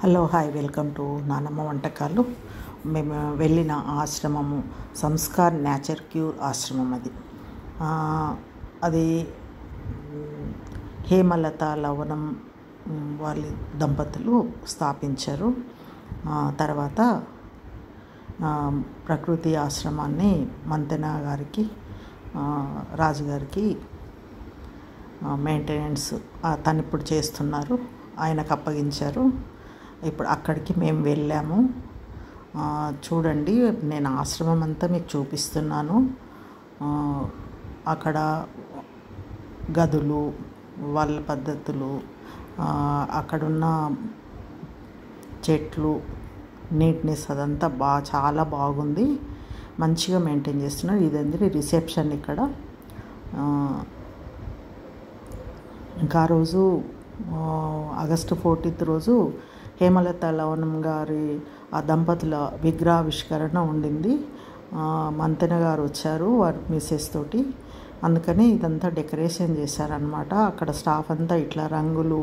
Hello hi welcome to నానమ్మ వంటకాలు. మేము వెళ్ళిన ఆశ్రమము సంస్కార్ నేచర్ క్యూర్ ఆశ్రమం. అది హేమలత లవణం వాళ్ళ దంపతులు స్థాపించారు. తర్వాత ప్రకృతి ఆశ్రమాన్ని మంతెన గారికి రాజుగారికి మెయింటెనెన్స్ తను ఇప్పుడు చేస్తున్నారు, ఆయనకు అప్పగించారు. ఇప్పుడు అక్కడికి మేము వెళ్ళాము. చూడండి, నేను ఆశ్రమం అంతా మీకు చూపిస్తున్నాను. అక్కడ గదులు, వాళ్ళ పద్ధతులు, అక్కడున్న చెట్లు, నీట్నెస్ అదంతా చాలా బాగుంది. మంచిగా మెయింటైన్ చేస్తున్నారు. ఇదందరి రిసెప్షన్ ఇక్కడ. ఇంకా ఆ రోజు ఆగస్టు 14th రోజు హేమలత లవణం గారి ఆ దంపతుల విగ్రహావిష్కరణ ఉండింది. మంతెన గారు వచ్చారు వారి మిస్సెస్ తోటి. అందుకని ఇదంతా డెకరేషన్ చేశారనమాట. అక్కడ స్టాఫ్ అంతా ఇట్లా రంగులు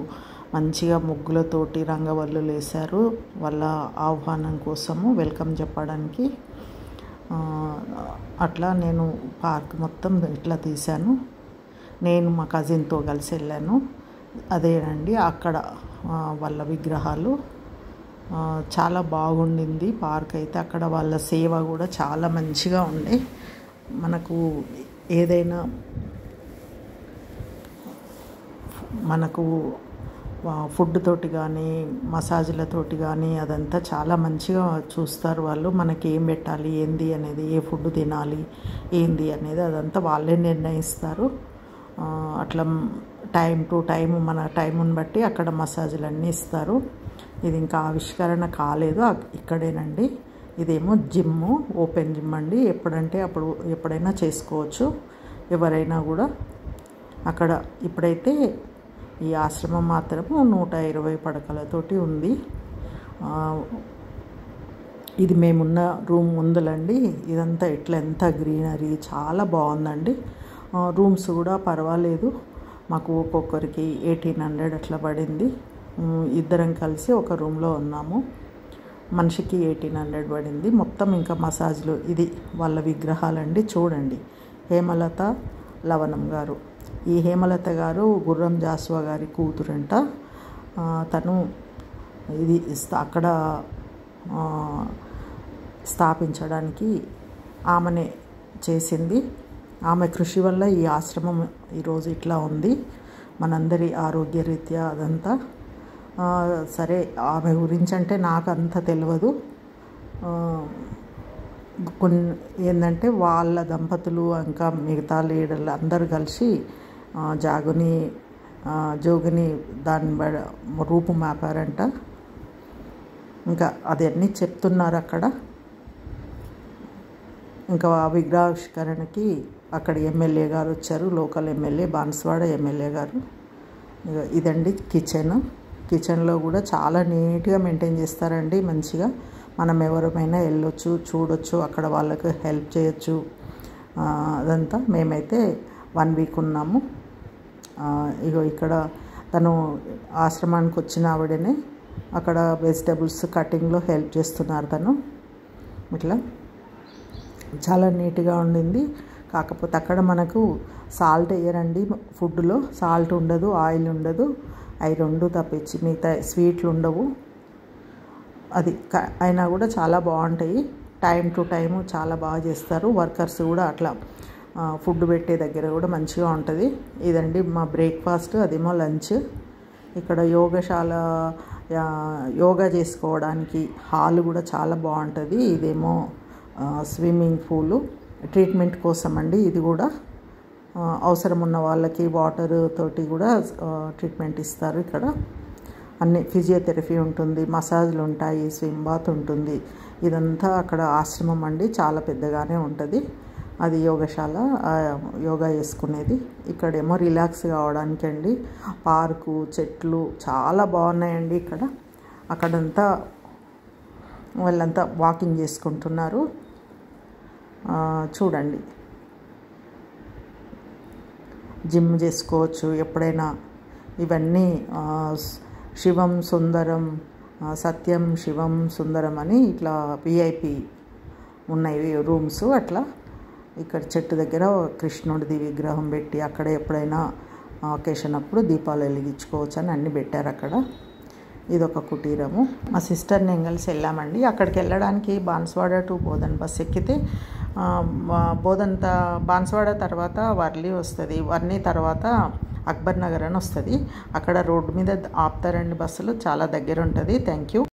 మంచిగా ముగ్గులతోటి రంగవల్లులు వేశారు వాళ్ళ ఆహ్వానం కోసము, వెల్కమ్ చెప్పడానికి. అట్లా నేను పార్క్ మొత్తం ఇట్లా తీశాను. నేను మా కజిన్తో కలిసి వెళ్ళాను. అదేనండి అక్కడ వాళ్ళ విగ్రహాలు. చాలా బాగుండింది పార్క్ అయితే. అక్కడ వాళ్ళ సేవ కూడా చాలా మంచిగా ఉండే. మనకు ఏదైనా ఫుడ్ తోటి కానీ మసాజ్లతోటి కానీ అదంతా చాలా మంచిగా చూస్తారు వాళ్ళు. మనకి ఏం పెట్టాలి ఏంది అనేది, ఏ ఫుడ్ తినాలి ఏంది అనేది అదంతా వాళ్ళే నిర్ణయిస్తారు. అట్లా టైం టు టైం మన టైంని బట్టి అక్కడ మసాజులు అన్నీ ఇస్తారు. ఇది ఇంకా ఆవిష్కరణ కాలేదు, ఇక్కడేనండి. ఇదేమో జిమ్ము, ఓపెన్ జిమ్ అండి. ఎప్పుడంటే అప్పుడు ఎప్పుడైనా చేసుకోవచ్చు ఎవరైనా కూడా. అక్కడ ఇప్పుడైతే ఈ ఆశ్రమం మాత్రము 120 పడకలతోటి ఉంది. ఇది మేమున్న రూమ్ ముందులండి. ఇదంతా ఇట్లా ఎంత గ్రీనరీ, చాలా బాగుందండి. రూమ్స్ కూడా పర్వాలేదు. మాకు ఒక్కొక్కరికి 1800 అట్లా పడింది. ఇద్దరం కలిసి ఒక రూమ్లో ఉన్నాము. మనిషికి 1800 పడింది మొత్తం. ఇంకా మసాజ్లు, ఇది వాళ్ళ విగ్రహాలండి. చూడండి, హేమలత లవణం గారు. ఈ హేమలత గారు గుర్రం జాస్వా గారి కూతురంట. తను ఇది అక్కడ స్థాపించడానికి ఆమెనే చేసింది. ఆమె కృషి వల్ల ఈ ఆశ్రమం ఈరోజు ఇట్లా ఉంది. మనందరి ఆరోగ్యరీత్యా అదంతా. సరే, ఆమె గురించి అంటే నాకు అంత తెలియదు. ఏంటంటే వాళ్ళ దంపతులు ఇంకా మిగతా లీడర్లు అందరూ కలిసి జోగిని దాని రూపు మాపారంట. ఇంకా అదన్నీ చెప్తున్నారు అక్కడ. ఇంకా ఆ విగ్రహావిష్కరణకి అక్కడ ఎమ్మెల్యే గారు వచ్చారు, లోకల్ ఎమ్మెల్యే, బాన్స్వాడ ఎమ్మెల్యే గారు. ఇదండి కిచెన్లో కూడా చాలా నీట్గా మెయింటైన్ చేస్తారండి. మంచిగా మనం ఎవరమైనా వెళ్ళొచ్చు, చూడొచ్చు, అక్కడ వాళ్ళకు హెల్ప్ చేయొచ్చు. అదంతా. మేమైతే 1 వీక్ ఉన్నాము. ఇక్కడ తను ఆశ్రమానికి వచ్చిన ఆవిడనే అక్కడ వెజిటబుల్స్ కటింగ్లో హెల్ప్ చేస్తున్నారు తను. ఇట్లా చాలా నీట్గా ఉండింది. కాకపోతే అక్కడ మనకు సాల్ట్ వేయరండి ఫుడ్లో. సాల్ట్ ఉండదు, ఆయిల్ ఉండదు. అవి 2 తప్పించి మిగతా స్వీట్లు ఉండవు. అది అయినా కూడా చాలా బాగుంటాయి. టైం టు టైము చాలా బాగా చేస్తారు. వర్కర్స్ కూడా అట్లా ఫుడ్ పెట్టే దగ్గర కూడా మంచిగా ఉంటుంది. ఇదండి మా బ్రేక్ఫాస్ట్, అదేమో లంచ్. ఇక్కడ యోగశాల, యోగా చేసుకోవడానికి హాల్ కూడా చాలా బాగుంటుంది. ఇదేమో స్విమ్మింగ్ పూలు, ట్రీట్మెంట్ కోసం అండి. ఇది కూడా అవసరం ఉన్న వాళ్ళకి వాటర్ తోటి కూడా ట్రీట్మెంట్ ఇస్తారు ఇక్కడ. అన్ని ఫిజియోథెరపీ ఉంటుంది, మసాజ్లు ఉంటాయి, స్విమ్ బాత్ ఉంటుంది. ఇదంతా అక్కడ ఆశ్రమం అండి. చాలా పెద్దగానే ఉంటుంది. అది యోగశాల, యోగా చేసుకునేది. ఇక్కడేమో రిలాక్స్ కావడానికి అండి. పార్కు, చెట్లు చాలా బాగున్నాయండి ఇక్కడ. అక్కడంతా వాళ్ళంతా వాకింగ్ చేసుకుంటున్నారు. చూడండి, జిమ్ చేసుకోవచ్చు ఎప్పుడైనా. ఇవన్నీ శివం సుందరం సత్యం, శివం, సుందరం అని ఇట్లా విఐపి ఉన్నాయి రూమ్స్. అట్లా ఇక్కడ చెట్టు దగ్గర కృష్ణుడిది విగ్రహం పెట్టి అక్కడ ఎప్పుడైనా అకేషన్ అప్పుడు దీపాలు వెలిగించుకోవచ్చు అని అన్నీ పెట్టారు అక్కడ. ఇదొక కుటీరము. మా సిస్టర్ నేను కలిసి వెళ్ళామండి. అక్కడికి వెళ్ళడానికి బాన్స్వాడ టు బోధన్ బస్ ఎక్కితే బాన్స్వాడ తర్వాత వర్లి వస్తుంది. వర్ని తర్వాత అక్బర్ నగర్ అని వస్తుంది. అక్కడ రోడ్డు మీద ఆపుతారండి బస్సులు. చాలా దగ్గర ఉంటుంది. Thank you.